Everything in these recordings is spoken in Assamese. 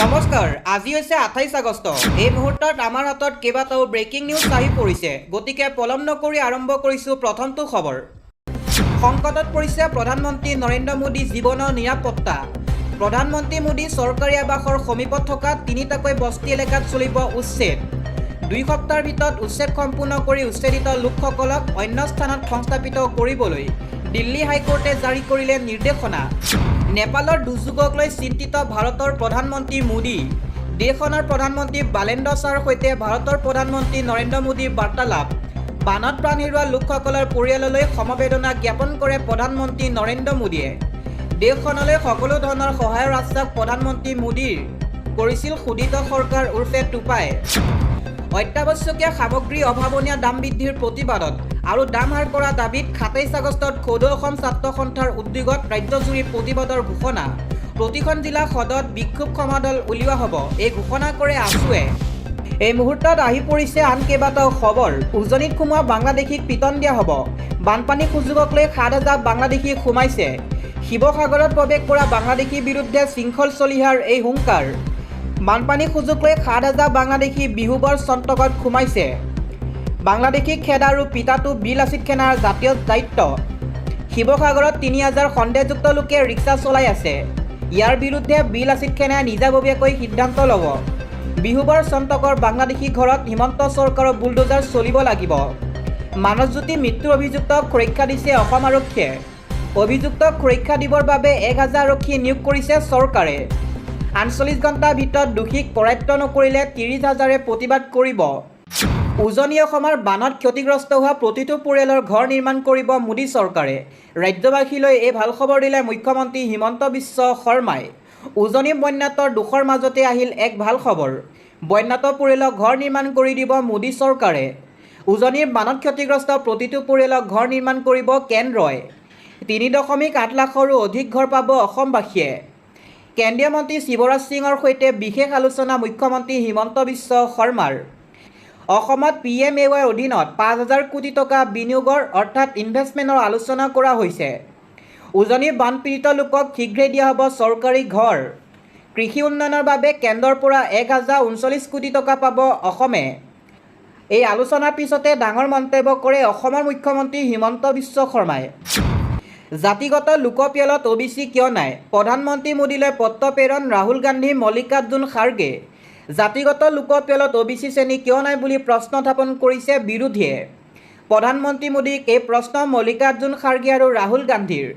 নমস্কাৰ, আজি হৈছে 28 আগষ্ট। এই মুহূৰ্তত আমাৰ হাতত কেইবাটাও ব্ৰেকিং নিউজ আহি পৰিছে। গতিকে পলম নকৰি আৰম্ভ কৰিছোঁ প্ৰথমটো খবৰ। সংকটত পৰিছে প্ৰধানমন্ত্ৰী নৰেন্দ্ৰ মোদী জীৱনৰ নিৰাপত্তা। প্ৰধানমন্ত্ৰী মোদী চৰকাৰী আৱাসৰ সমীপত থকা তিনিটাকৈ বস্তি এলেকাত চলিব উচ্ছেদ। 2 সপ্তাহৰ ভিতৰত উচ্ছেদ সম্পূৰ্ণ কৰি উচ্ছেদিত লোকসকলক অন্য স্থানত সংস্থাপিত কৰিবলৈ দিল্লী হাইকোৰ্টে জাৰি কৰিলে নিৰ্দেশনা। নেপালৰ দুৰ্যোগক লৈ চিন্তিত ভাৰতৰ প্ৰধানমন্ত্ৰী মোদী। দেশখনৰ প্ৰধানমন্ত্ৰী বালেন্দ্ৰ শ্বাহৰ সৈতে ভাৰতৰ প্ৰধানমন্ত্ৰী নৰেন্দ্ৰ মোদীৰ বাৰ্তালাপ। বানত প্ৰাণ হেৰুওৱা লোকসকলৰ পৰিয়াললৈ সমবেদনা জ্ঞাপন কৰে প্ৰধানমন্ত্ৰী নৰেন্দ্ৰ মোদীয়ে। দেশখনলৈ সকলো ধৰণৰ সহায়ৰ আশ্বাস প্ৰধানমন্ত্ৰী মোদীৰ কৰিছিল সুদিত চৰকাৰ উৰ্ফে টুপাই। অত্যাৱশ্যকীয় সামগ্ৰীৰ অভাৱনীয় দাম বৃদ্ধিৰ প্ৰতিবাদত আৰু দাম হ্ৰাস কৰা দাবীত 27 আগষ্টত ক্ষুদ্ৰ অসম ছাত্ৰ সন্থাৰ উদ্যোগত ৰাজ্যজুৰি প্ৰতিবাদৰ ঘোষণা। প্ৰতিখন জিলা সদৰত বিক্ষোভ সমাদল উলিওৱা হ'ব, এই ঘোষণা কৰে আছুৱে। এই মুহূৰ্তত আহি পৰিছে আন কেইবাটাও খবৰ। উজনিত সোমোৱা বাংলাদেশীক পিটন দিয়া হ'ব। বানপানী সুযোগক লৈ 7,000 বাংলাদেশী সোমাইছে। শিৱসাগৰত প্ৰৱেশ কৰা বাংলাদেশীৰ বিৰুদ্ধে শৃংখল চলিহাৰ এই হুংকাৰ। বানপানী সুযোগ লৈ 7,000 বাংলাদেশী বিহুবৰ চন্তকত সোমাইছে। বাংলাদেশী খেদা আৰু পিতাটো বিল লাচিত সেনাৰ জাতীয় দায়িত্ব। শিৱসাগৰত 3,000 সন্দেহযুক্ত লোকে ৰিক্সা চলাই আছে। ইয়াৰ বিৰুদ্ধে বিল লাচিত সেনাই নিজাববীয়াকৈ সিদ্ধান্ত ল'ব। বিহুবৰ চন্তকৰ বাংলাদেশী ঘৰত হিমন্ত চৰকাৰৰ বুলডোজাৰ চলিব লাগিব। মানৱজ্যোতি মৃত্যুৰ অভিযুক্তক সুৰক্ষা দিছে অসম আৰক্ষীয়ে। অভিযুক্তক সুৰক্ষা দিবৰ বাবে 1,000 আৰক্ষী নিয়োগ কৰিছে চৰকাৰে। 48 ঘণ্টাৰ ভিতৰত দোষীক কৰায়ত্ব নকৰিলে 30,000-এ প্ৰতিবাদ কৰিব। উজনি অসমৰ বানত ক্ষতিগ্ৰস্ত হোৱা প্ৰতিটো পৰিয়ালৰ ঘৰ নিৰ্মাণ কৰিব মোদী চৰকাৰে। ৰাজ্যবাসীলৈ এই ভাল খবৰ দিলে মুখ্যমন্ত্ৰী হিমন্ত বিশ্ব শৰ্মাই। উজনি বন্যাতৰ দুখৰ মাজতে আহিল এক ভাল খবৰ। বন্যাত পৰিয়ালক ঘৰ নিৰ্মাণ কৰি দিব মোদী চৰকাৰে। উজনিৰ বানত ক্ষতিগ্ৰস্ত প্ৰতিটো পৰিয়ালক ঘৰ নিৰ্মাণ কৰিব কেন্দ্ৰই। 3.8 লাখৰো অধিক ঘৰ পাব অসমবাসীয়ে। কেন্দ্ৰীয় মন্ত্ৰী শিৱৰাজ সিঙৰ সৈতে বিশেষ আলোচনা মুখ্যমন্ত্ৰী হিমন্ত বিশ্ব শৰ্মাৰ। অসমত PMAY অধীনত 5,000 কোটি টকা বিনিয়োগৰ অৰ্থাৎ ইনভেষ্টমেণ্টৰ আলোচনা কৰা হৈছে। উজনিৰ বানপীড়িত লোকক শীঘ্ৰেই দিয়া হ'ব চৰকাৰী ঘৰ। কৃষি উন্নয়নৰ বাবে কেন্দ্ৰৰ পৰা 1,039 কোটি টকা পাব অসমে। এই আলোচনাৰ পিছতে ডাঙৰ মন্তব্য কৰে অসমৰ মুখ্যমন্ত্ৰী হিমন্ত বিশ্ব শৰ্মাই। জাতিগত লোকপিয়লত OBC কিয় নাই? প্ৰধানমন্ত্ৰী মোদীলৈ পত্ৰ প্ৰেৰণ ৰাহুল গান্ধী মল্লিকাৰ্জুন খাৰ্গে। জাতিগত লোকপিয়লত OBC শ্ৰেণী কিয় নাই বুলি প্ৰশ্ন উত্থাপন কৰিছে বিৰোধীয়ে। প্ৰধানমন্ত্ৰী মোদীক এই প্ৰশ্ন মল্লিকাৰ্জুন খাৰ্গে আৰু ৰাহুল গান্ধীৰ।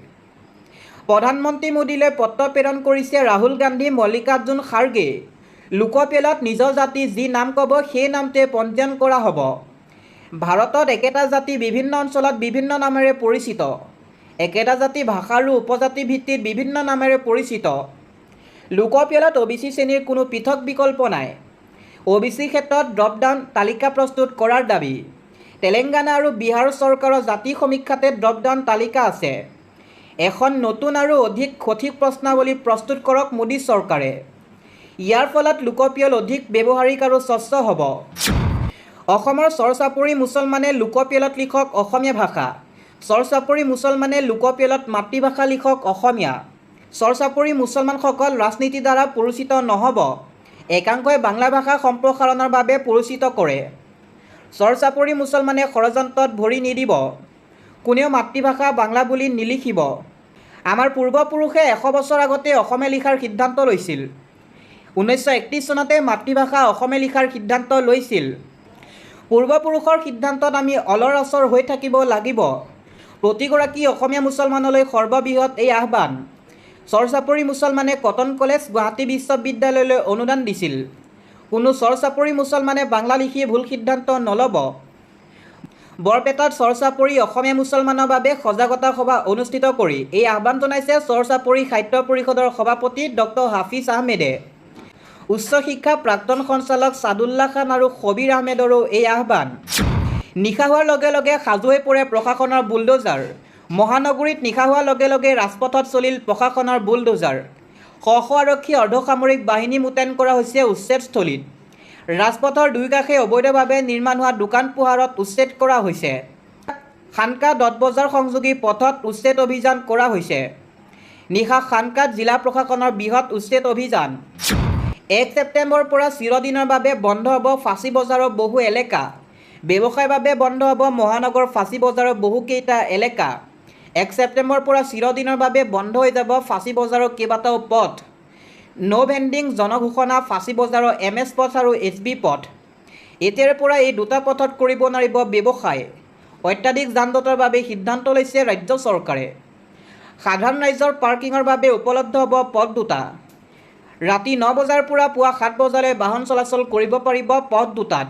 প্ৰধানমন্ত্ৰী মোদীলৈ পত্ৰ প্ৰেৰণ কৰিছে ৰাহুল গান্ধী মল্লিকাৰ্জুন খাৰ্গে। লোকপিয়লত নিজৰ জাতি যি নাম ক'ব সেই নামটোৱে পঞ্জীয়ন কৰা হ'ব। ভাৰতত একেটা জাতি বিভিন্ন অঞ্চলত বিভিন্ন নামেৰে পৰিচিত। একেটা জাতি ভাষা আৰু উপজাতি ভিত্তিত বিভিন্ন নামেৰে পৰিচিত। লোকপিয়লত OBC শ্ৰেণীৰ কোনো পৃথক বিকল্প নাই। OBC ক্ষেত্ৰত ড্ৰপডাউন তালিকা প্ৰস্তুত কৰাৰ দাবী। তেলেংগানা আৰু বিহাৰ চৰকাৰৰ জাতি সমীক্ষাতে ড্ৰপডাউন তালিকা আছে। এখন নতুন আৰু অধিক সঠিক প্ৰশ্নাৱলী প্ৰস্তুত কৰক মোদী চৰকাৰে। ইয়াৰ ফলত লোকপিয়ল অধিক ব্যৱহাৰিক আৰু স্বচ্ছ হ'ব। অসমৰ চৰ-চাপৰি মুছলমানে লোকপিয়লত লিখক অসমীয়া ভাষা। চৰ-চাপৰি মুছলমানে লোকপিয়লত মাতৃভাষা লিখক অসমীয়া। চৰ-চাপৰি মুছলমানসকল ৰাজনীতিৰ দ্বাৰা পৰিচিত নহ'ব। একাংশই বাংলা ভাষা সম্প্ৰসাৰণৰ বাবে পৰিচিত কৰে। চৰ-চাপৰি মুছলমানে ষড়যন্ত্ৰত ভৰি নিদিব। কোনেও মাতৃভাষা বাংলা বুলি নিলিখিব। আমাৰ পূৰ্বপুৰুষে 100 বছৰ আগতে অসমীয়া লিখাৰ সিদ্ধান্ত লৈছিল। 1931 চনতে মাতৃভাষা অসমীয়া লিখাৰ সিদ্ধান্ত লৈছিল। পূৰ্বপুৰুষৰ সিদ্ধান্তত আমি অলৰ অচৰ হৈ থাকিব লাগিব। প্ৰতিগৰাকী অসমীয়া মুছলমানলৈ সৰ্ববৃহৎ এই আহ্বান। চৰ-চাপৰি মুছলমানে কটন কলেজ গুৱাহাটী বিশ্ববিদ্যালয়লৈ অনুদান দিছিল। কোনো চৰ-চাপৰি মুছলমানে বাংলা লিখি ভুল সিদ্ধান্ত নল'ব। বৰপেটাত চৰ-চাপৰি অসমীয়া মুছলমানৰ বাবে সজাগতা সভা অনুষ্ঠিত কৰি এই আহ্বান জনাইছে চৰ-চাপৰি সাহিত্য পৰিষদৰ সভাপতি ডক্টৰ হাফিজ আহমেদে। উচ্চ শিক্ষা প্ৰাক্তন সঞ্চালক ছাদুল্লাহ খান আৰু খবিৰ আহমেদৰো এই আহ্বান। নিশা হোৱাৰ লগে লগে সাজু হৈ পৰে প্ৰশাসনৰ বুলডোজাৰ। মহানগৰীত নিশা হোৱাৰ লগে লগে ৰাজপথত চলিল প্ৰশাসনৰ বুলডোজাৰ। শ শ আৰক্ষী অৰ্ধসামৰিক বাহিনী মোতায়েন কৰা হৈছে উচ্ছেদস্থলীত। ৰাজপথৰ দুয়োকাষে অবৈধভাৱে নিৰ্মাণ হোৱা দোকান পোহাৰত উচ্ছেদ কৰা হৈছে। খানকা দত বজাৰ সংযোগী পথত উচ্ছেদ অভিযান কৰা হৈছে। নিশা খানকাত জিলা প্ৰশাসনৰ বৃহৎ উচ্ছেদ অভিযান। 1 ছেপ্টেম্বৰৰ পৰা চিৰদিনৰ বাবে বন্ধ হ'ব ফাঁচী বজাৰৰ বহু এলেকা। ব্যৱসায়ৰ বাবে বন্ধ হ'ব মহানগৰ ফাঁচী বজাৰৰ বহুকেইটা এলেকা। 1 ছেপ্টেম্বৰৰ পৰা চিৰদিনৰ বাবে বন্ধ হৈ যাব ফাঁচী বজাৰৰ কেইবাটাও পথ। ন' ভেণ্ডিং জনঘোষণা ফাঁচী বজাৰৰ MS পথ আৰু HB পথ। এতিয়াৰ পৰা এই দুটা পথত কৰিব নোৱাৰিব ব্যৱসায়। অত্যাধিক যান-জঁটৰ বাবে সিদ্ধান্ত লৈছে ৰাজ্য চৰকাৰে। সাধাৰণ ৰাইজৰ পাৰ্কিঙৰ বাবে উপলব্ধ হ'ব পথ দুটা। ৰাতি 9 বজাৰ পৰা পুৱা 7 বজালৈ বাহন চলাচল কৰিব পাৰিব পথ দুটাত।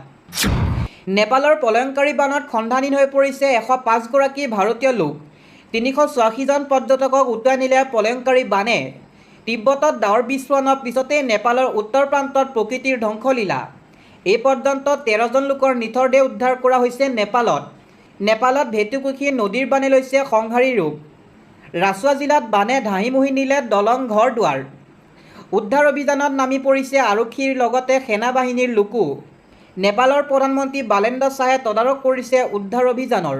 নেপালৰ প্ৰলয়ংকাৰী বানত সন্ধানহীন হৈ পৰিছে 105 গৰাকী ভাৰতীয় লোক। 384জন পৰ্যটকক উটুৱাই নিলে প্ৰলয়ংকাৰী বানে। তিব্বতত ডাৱৰ বিস্ফোৰণৰ পিছতেই নেপালৰ উত্তৰ প্ৰান্তত প্ৰকৃতিৰ ধ্বংসলীলা। এই পৰ্যন্ত 13জন লোকৰ নিথৰ দেহ উদ্ধাৰ কৰা হৈছে নেপালত ভেটুকুষি নদীৰ বানে লৈছে সংহাৰী ৰূপ। ৰাছুৱা জিলাত বানে ধাহিমুহি নিলে দলং ঘৰ-দুৱাৰ। উদ্ধাৰ অভিযানত নামি পৰিছে আৰক্ষীৰ লগতে সেনা বাহিনীৰ লোকো। নেপালৰ প্ৰধানমন্ত্ৰী বালেন্দ্ৰ শ্বাহে তদাৰক কৰিছে উদ্ধাৰ অভিযানৰ।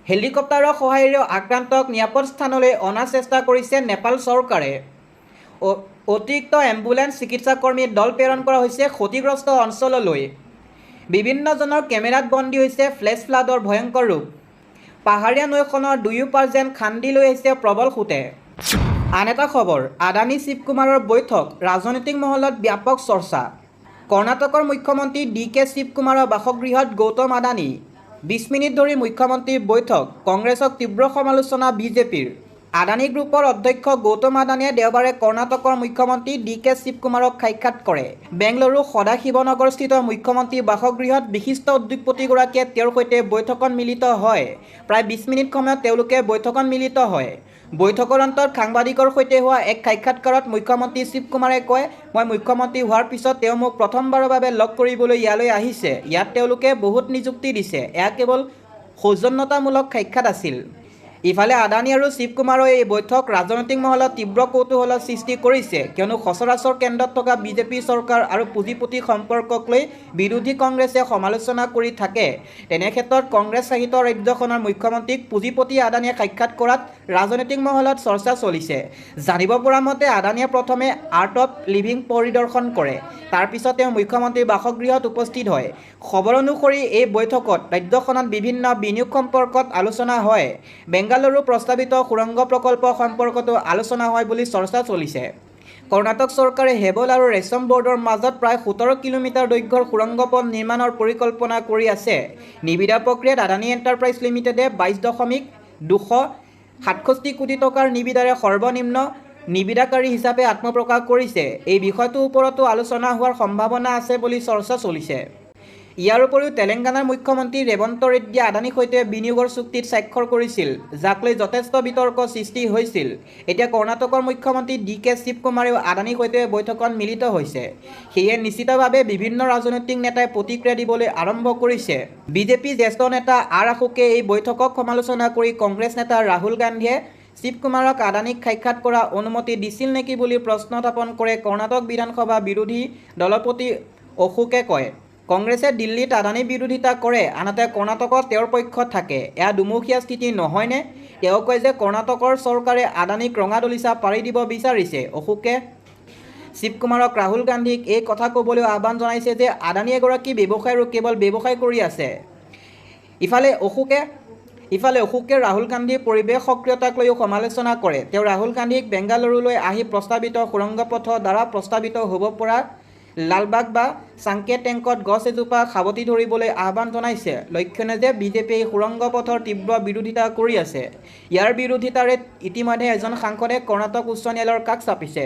হেলিকপ্টাৰৰ সহায়েৰে আক্ৰান্তক নিৰাপদ স্থানলৈ অনাৰ চেষ্টা কৰিছে নেপাল চৰকাৰে। অতিৰিক্ত এম্বুলেন্স চিকিৎসাকৰ্মীৰ দল প্ৰেৰণ কৰা হৈছে ক্ষতিগ্ৰস্ত অঞ্চললৈ। বিভিন্নজনৰ কেমেৰাত বন্দী হৈছে ফ্লেছ ফ্লাডৰ ভয়ংকৰ ৰূপ। পাহাৰীয়া নৈখনৰ দুয়ো পাৰ যেন খান্দি লৈ আহিছে প্ৰবল সোঁতে। আন এটা খবৰ, আদানী শিৱকুমাৰৰ বৈঠক, ৰাজনৈতিক মহলত ব্যাপক চৰ্চা। কৰ্ণাটকৰ মুখ্যমন্ত্ৰী DK শিৱকুমাৰৰ বাসগৃহত গৌতম আদানী। 20 মিনিট ধৰি মুখ্যমন্ত্ৰীৰ বৈঠক, কংগ্ৰেছক তীব্ৰ সমালোচনা বিজেপিৰ। আদানী গ্ৰুপৰ অধ্যক্ষ গৌতম আদানীয়ে দেওবাৰে কৰ্ণাটকৰ মুখ্যমন্ত্ৰী DK শিৱকুমাৰক সাক্ষাৎ কৰে। বেংগালুৰু সদাশিৱনগৰস্থিত মুখ্যমন্ত্ৰীৰ বাসগৃহত বিশিষ্ট উদ্যোগপতিগৰাকীয়ে তেওঁৰ সৈতে বৈঠকত মিলিত হয়। প্ৰায় 20 মিনিট সময়ত তেওঁলোকে বৈঠকত মিলিত হয়। বৈঠকৰ অন্তত সাংবাদিকৰ সৈতে হোৱা এক সাক্ষাৎকাৰত মুখ্যমন্ত্ৰী শিৱকুমাৰে কয়, মই মুখ্যমন্ত্ৰী হোৱাৰ পিছত তেওঁ মোক প্ৰথমবাৰৰ বাবে লগ কৰিবলৈ ইয়ালৈ আহিছে। ইয়াত তেওঁলোকে বহুত নিযুক্তি দিছে। এয়া কেৱল সৌজন্যতামূলক সাক্ষাৎ আছিল। ইফালে আদানী আৰু শিৱকুমাৰৰ এই বৈঠক ৰাজনৈতিক মহলত তীব্ৰ কৌতূহলৰ সৃষ্টি কৰিছে, কিয়নো সচৰাচৰ কেন্দ্ৰত থকা বিজেপি চৰকাৰ আৰু পুঁজিপতি সম্পৰ্কক লৈ বিৰোধী কংগ্ৰেছে সমালোচনা কৰি থাকে। তেনে ক্ষেত্ৰত কংগ্ৰেছ শাসিত ৰাজ্যখনৰ মুখ্যমন্ত্ৰীক পুঁজিপতি আদানীয়ে সাক্ষাৎ কৰাত ৰাজনৈতিক মহলত চৰ্চা চলিছে। জানিব পৰা মতে আদানীয়ে প্ৰথমে আৰ্ট অৱ লিভিং পৰিদৰ্শন কৰে। তাৰ পিছত তেওঁ মুখ্যমন্ত্ৰীৰ বাসগৃহত উপস্থিত হয়। খবৰ অনুসৰি এই বৈঠকত ৰাজ্যখনত বিভিন্ন বিনিয়োগ সম্পৰ্কত আলোচনা হয়। বেংগালুৰু প্ৰস্তাৱিত সুৰংগ প্ৰকল্প সম্পৰ্কতো আলোচনা হয় বুলি চৰ্চা চলিছে। কৰ্ণাটক চৰকাৰে হেবল আৰু ৰেচম বৰ্ডৰ মাজত প্ৰায় 17 কিলোমিটাৰ দৈৰ্ঘ্যৰ সুৰংগ পথ নিৰ্মাণৰ পৰিকল্পনা কৰি আছে। নিবিদা প্ৰক্ৰিয়াত আদানী এণ্টাৰপ্ৰাইজ লিমিটেডে 22,267 কোটি টকাৰ নিবিদাৰে সৰ্বনিম্ন নিবিদাকাৰী হিচাপে আত্মপ্ৰকাশ কৰিছে। এই বিষয়টোৰ ওপৰতো আলোচনা হোৱাৰ সম্ভাৱনা আছে বুলি চৰ্চা চলিছে। ইয়াৰ উপৰিও তেলেংগানাৰ মুখ্যমন্ত্ৰী ৰেৱন্ত ৰেড্ডীয়ে আদানীৰ সৈতে বিনিয়োগৰ চুক্তিত স্বাক্ষৰ কৰিছিল, যাক লৈ যথেষ্ট বিতৰ্ক সৃষ্টি হৈছিল। এতিয়া কৰ্ণাটকৰ মুখ্যমন্ত্ৰী DK শিৱকুমাৰেও আদানীৰ সৈতে বৈঠকত মিলিত হৈছে। সেয়ে নিশ্চিতভাৱে বিভিন্ন ৰাজনৈতিক নেতাই প্ৰতিক্ৰিয়া দিবলৈ আৰম্ভ কৰিছে। বিজেপি জ্যেষ্ঠ নেতা আশোকে এই বৈঠকক সমালোচনা কৰি কংগ্ৰেছ নেতা ৰাহুল গান্ধীয়ে শিৱকুমাৰক আদানীক সাক্ষাৎ কৰা অনুমতি দিছিল নেকি বুলি প্ৰশ্ন উত্থাপন কৰে। কৰ্ণাটক বিধানসভা বিৰোধী দলপতি অশোকে কয়, কংগ্ৰেছে দিল্লীত আদানীৰ বিৰোধিতা কৰে, আনহাতে কৰ্ণাটকত তেওঁৰ পক্ষত থাকে। এয়া দুমুখীয়া স্থিতি নহয়নে? তেওঁ কয় যে কৰ্ণাটকৰ চৰকাৰে আদানীক ৰঙা দলিচা পাৰি দিব বিচাৰিছে। অশোকে শিৱকুমাৰক ৰাহুল গান্ধীক এই কথা ক'বলৈ আহ্বান জনাইছে যে আদানী এগৰাকী ব্যৱসায়ী আৰু কেৱল ব্যৱসায় কৰি আছে। ইফালে অশোকে ৰাহুল গান্ধীৰ পৰিৱেশ সক্ৰিয়তাক লৈও সমালোচনা কৰে। তেওঁ ৰাহুল গান্ধীক বেংগালুৰুলৈ আহি প্ৰস্তাৱিত সুৰংগ পথৰ দ্বাৰা প্ৰস্তাৱিত হ'ব পৰা লালবাগ বা চাংকে টেংকত গছ এজোপা সাৱটি ধৰিবলৈ আহ্বান জনাইছে। লক্ষণীয় যে বিজেপিয়ে সুৰংগ পথৰ তীব্ৰ বিৰোধিতা কৰি আছে। ইয়াৰ বিৰোধিতাৰে ইতিমধ্যে এজন সাংসদে কৰ্ণাটক উচ্চ ন্যায়ালয়ৰ কাষ চাপিছে।